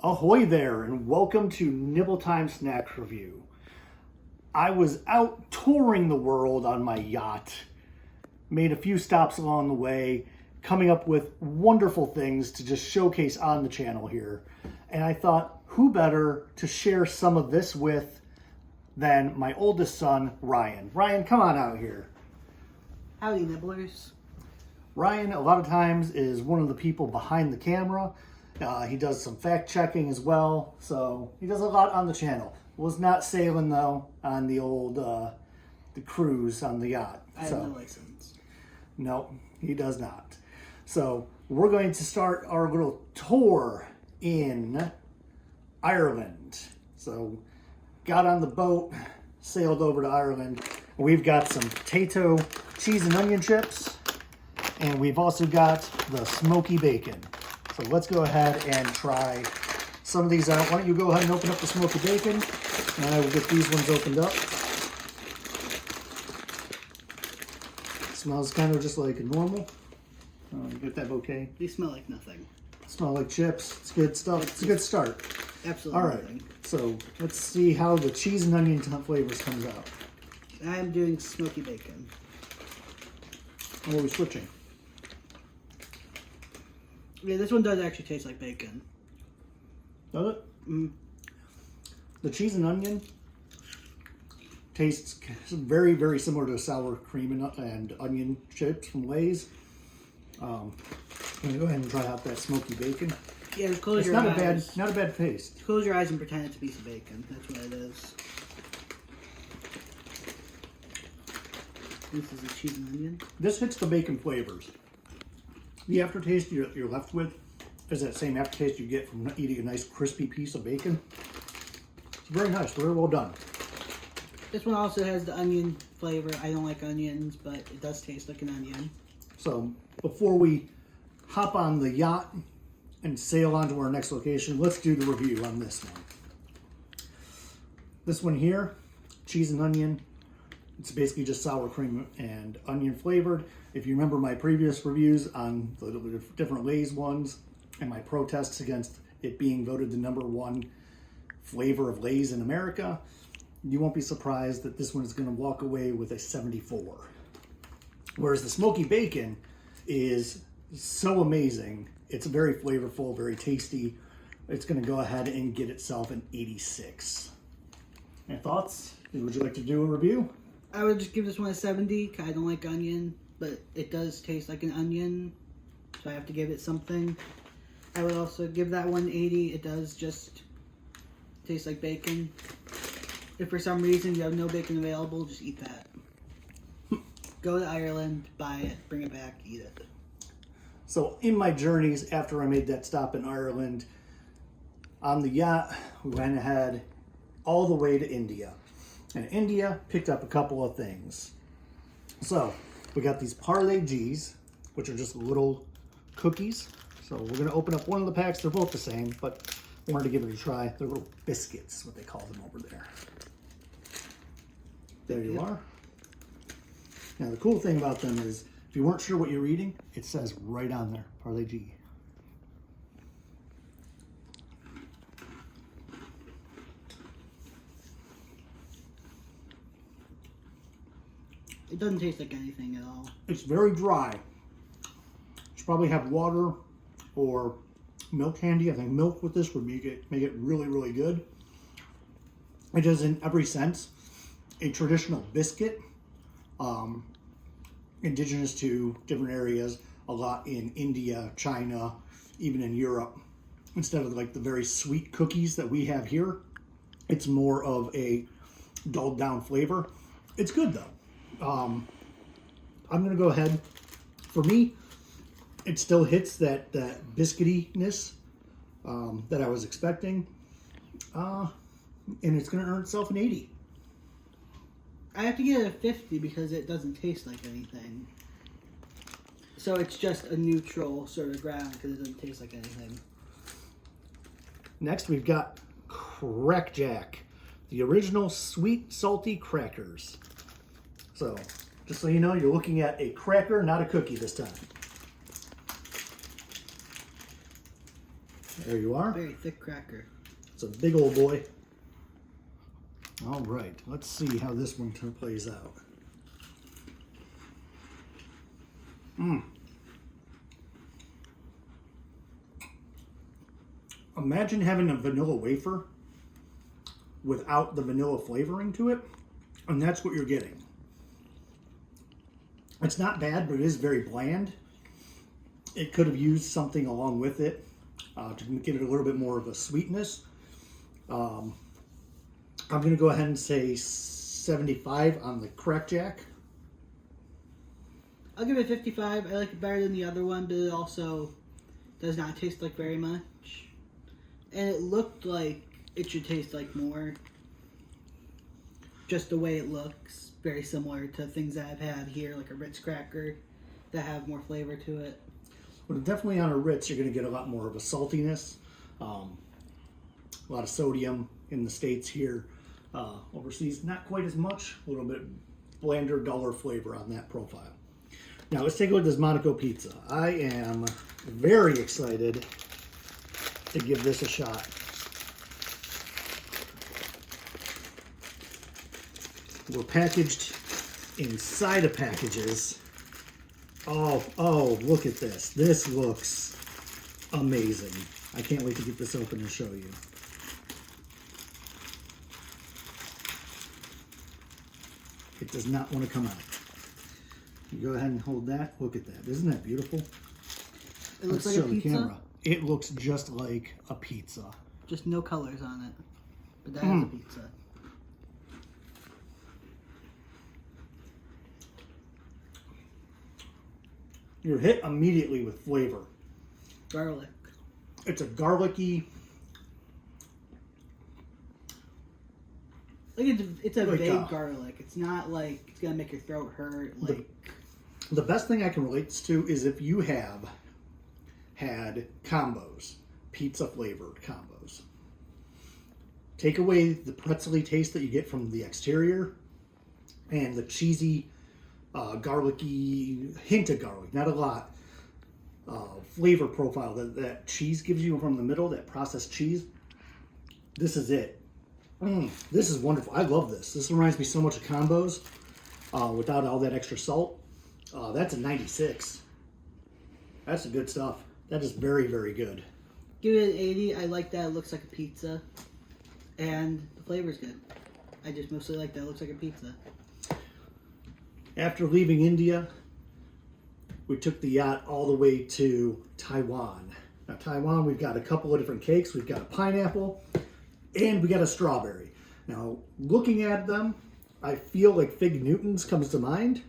Ahoy there, and welcome to Nibble Time Snacks Review. I was out touring the world on my yacht, made a few stops along the way, coming up with wonderful things to just showcase on the channel here. And I thought, who better to share some of this with than my oldest son, Ryan. Ryan, come on out here. Howdy, Nibblers. Ryan, a lot of times, is one of the people behind the camera. He does some fact checking as well, so he does a lot on the channel. Was not sailing though on the old the cruise on the yacht. I have no license. No, he does not. So we're going to start our little tour in Ireland. So got on the boat, sailed over to Ireland. We've got some potato, cheese and onion chips, and we've also got the smoky bacon. So let's go ahead and try some of these out. Why don't you go ahead and open up the smoky bacon, and I will get these ones opened up. Smells kind of just like normal. You get that bouquet? They smell like nothing. Smell like chips. It's good stuff. It's a good start. Absolutely All right. nothing. So let's see how the cheese and onion flavors comes out. I am doing smoky bacon. Or are we switching? Yeah, this one does actually taste like bacon. Does it? Mm. The cheese and onion tastes very, very similar to sour cream and onion chips from Lay's. I'm gonna go ahead and try out that smoky bacon. Yeah, just close It's your eyes. not a bad taste. Close your eyes and pretend it's a piece of bacon. That's what it is. This is the cheese and onion. This hits the bacon flavors. The aftertaste you're left with is that same aftertaste you get from eating a nice crispy piece of bacon. It's very nice, very well done. This one also has the onion flavor. I don't like onions, but it does taste like an onion. So before we hop on the yacht and sail on to our next location, let's do the review on this one. This one here, cheese and onion. It's basically just sour cream and onion flavored. If you remember my previous reviews on the different Lay's ones and my protests against it being voted the #1 flavor of Lay's in America, you won't be surprised that this one is going to walk away with a 74. Whereas the smoky bacon is so amazing. It's very flavorful, very tasty. It's going to go ahead and get itself an 86. Any thoughts? Would you like to do a review? I would just give this one a 70. I don't like onion, but it does taste like an onion, so I have to give it something. I would also give that one 80. It does just taste like bacon. If for some reason you have no bacon available, just eat that. Go to Ireland, buy it, bring it back, eat it. So in my journeys after I made that stop in Ireland, on the yacht, we went ahead all the way to India. And India picked up a couple of things. So we got these Parle G's, which are just little cookies. So we're going to open up one of the packs. They're both the same, but I wanted to give it a try. They're little biscuits, what they call them over there. There you are. Now the cool thing about them is, if you weren't sure what you're eating, it says right on there, Parle G. It doesn't taste like anything at all. It's very dry. You should probably have water or milk handy. I think milk with this would make it really, really good. It is in every sense a traditional biscuit, indigenous to different areas, a lot in India, China, even in Europe. Instead of like the very sweet cookies that we have here, it's more of a dulled down flavor. It's good though. I'm going to go ahead. For me, it still hits that biscuitiness that I was expecting. And it's going to earn itself an 80. I have to give it a 50 because it doesn't taste like anything. So it's just a neutral sort of ground because it doesn't taste like anything. Next, we've got Crack Jack, the original sweet, salty crackers. So, just so you know, you're looking at a cracker, not a cookie this time. There you are. Very thick cracker. It's a big old boy. All right, let's see how this one plays out. Imagine having a vanilla wafer without the vanilla flavoring to it, and that's what you're getting. It's not bad, but it is very bland. It could have used something along with it to give it a little bit more of a sweetness. I'm going to go ahead and say 75 on the crackjack. I'll give it 55. I like it better than the other one, but it also does not taste like very much. And it looked like it should taste like more. Just the way it looks. Very similar to things that I've had here, like a Ritz cracker, that have more flavor to it. But definitely on a Ritz, you're going to get a lot more of a saltiness. A lot of sodium in the States here. Overseas, not quite as much. A little bit blander, duller flavor on that profile. Now, let's take a look at this Monaco pizza. I am very excited to give this a shot. We're packaged inside of packages. Oh, look at this. This looks amazing. I can't wait to get this open and show you. It does not want to come out. You go ahead and hold that. Look at that. Isn't that beautiful? It looks like a pizza. It looks just like a pizza. Just no colors on it. But that is a pizza. You're hit immediately with flavor. Garlic. It's a garlicky. Like it's a Like, vague garlic. It's not like it's gonna make your throat hurt. Like The best thing I can relate this to is if you have had combos, pizza flavored combos. Take away the pretzel-y taste that you get from the exterior and the cheesy, garlicky, hint of garlic, not a lot, flavor profile that cheese gives you from the middle, that processed cheese. This is it. This is wonderful. I love this. This reminds me so much of combos without all that extra salt. That's a 96. That's the good stuff. That is very, very good. give it an 80. I like that. It looks like a pizza, and the flavor's good. I just mostly like that. It looks like a pizza. After leaving India, we took the yacht all the way to Taiwan. Now, Taiwan, we've got a couple of different cakes. We've got a pineapple, and we got a strawberry. Now, looking at them, I feel like Fig Newtons comes to mind.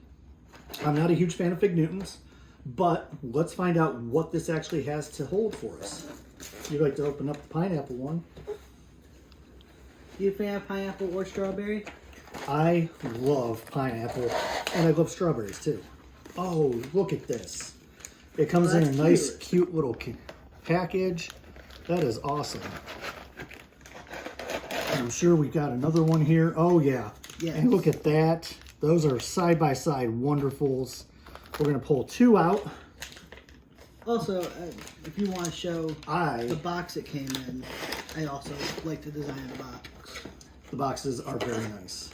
I'm not a huge fan of Fig Newtons, but let's find out what this actually has to hold for us. You'd like to open up the pineapple one. You a fan of pineapple or strawberry? I love pineapple, and I love strawberries too. Oh, look at this. It comes in a nice, cute little package. That is awesome. I'm sure we got another one here. Oh, yeah. Yes. And look at that. Those are side-by-side wonderfuls. We're going to pull two out. Also, if you want to show the box it came in, I also like the design of the box. The boxes are very nice.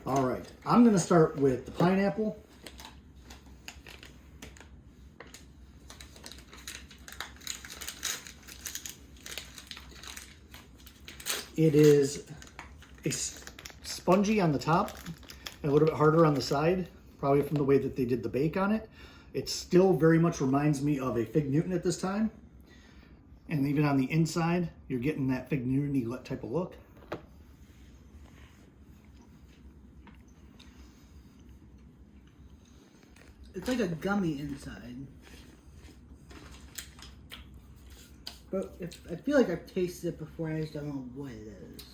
All right. I'm going to start with the pineapple. It is a spongy on the top and a little bit harder on the side, probably from the way that they did the bake on it. It still very much reminds me of a Fig Newton at this time. And even on the inside, you're getting that Fig Newton-y type of look. It's like a gummy inside. But I feel like I've tasted it before, I just don't know what it is.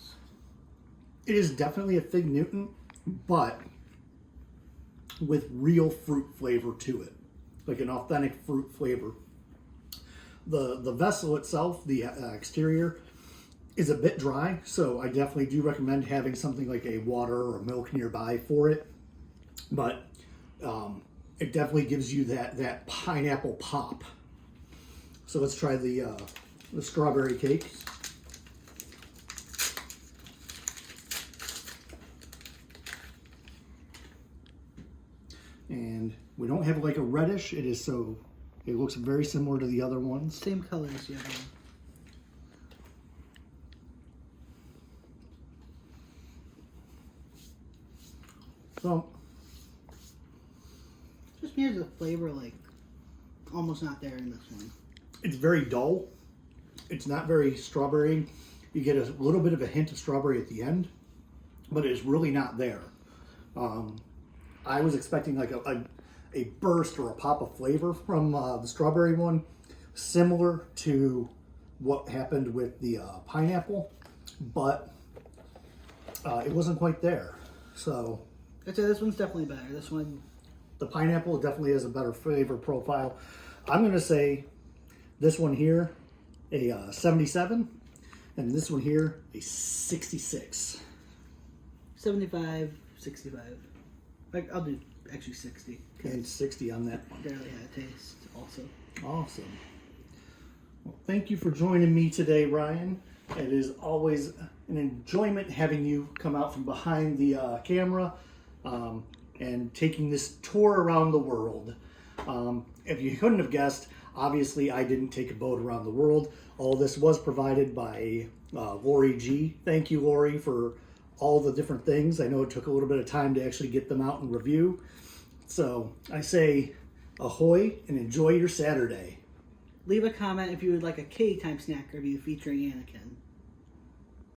It is definitely a Fig Newton, but with real fruit flavor to it. Like an authentic fruit flavor. The vessel itself, the exterior, is a bit dry, so I definitely do recommend having something like a water or milk nearby for it. But it definitely gives you that pineapple pop. So let's try the strawberry cake. And we don't have like a reddish. It looks very similar to the other ones. Same color as the other one. So Just here's the flavor, like almost not there in this one. it's very dull. It's not very strawberry. You get a little bit of a hint of strawberry at the end, but it's really not there. I was expecting like a burst or a pop of flavor from the strawberry one, similar to what happened with the pineapple, but it wasn't quite there. So I'd say this one's definitely better. This one, the pineapple definitely has a better flavor profile. I'm going to say this one here, a 77, and this one here, a 66. 75, 65. I'll do actually 60. And 60 on that one. Barely had a taste also. Awesome. Well, thank you for joining me today, Ryan. It is always an enjoyment having you come out from behind the camera and taking this tour around the world. If you couldn't have guessed, obviously I didn't take a boat around the world. All this was provided by Lori G. Thank you, Lori, for all the different things. I know it took a little bit of time to actually get them out and review. So I say ahoy and enjoy your Saturday. Leave a comment if you would like a K-Time snack review featuring Anakin.